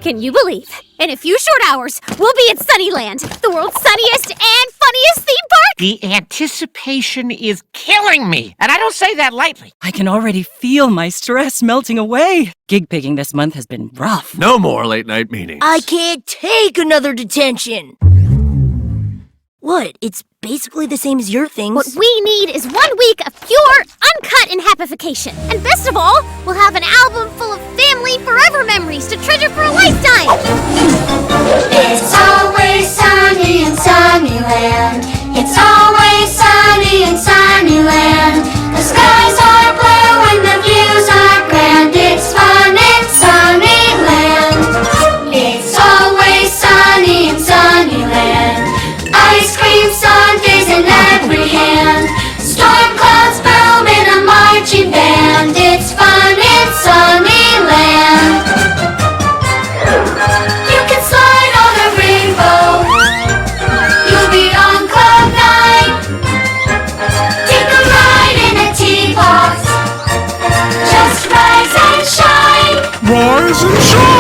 Can you believe? In a few short hours, we'll be at Sunnyland, the world's sunniest and funniest theme park! The anticipation is killing me, and I don't say that lightly. I can already feel my stress melting away. Gig picking this month has been rough. No more late-night meetings. I can't take another detention. What? It's basically the same as your things. What we need is 1 week of pure, uncut inhapification. And best of all, we'll have an album full of family forever memories to treasure for a lifetime. It's always sunny in Sunnyland. It's always sunny in Sunnyland. The skies are blue and the views are grand. It's fun in Sunnyland. It's always sunny in Sunnyland. Ice cream sundaes in every hand. Storm clouds boom in a marching band. It's fun in Sunnyland. You can slide on a rainbow. You'll be on cloud nine. Take a ride in a tea box. Just rise and shine. Rise and shine!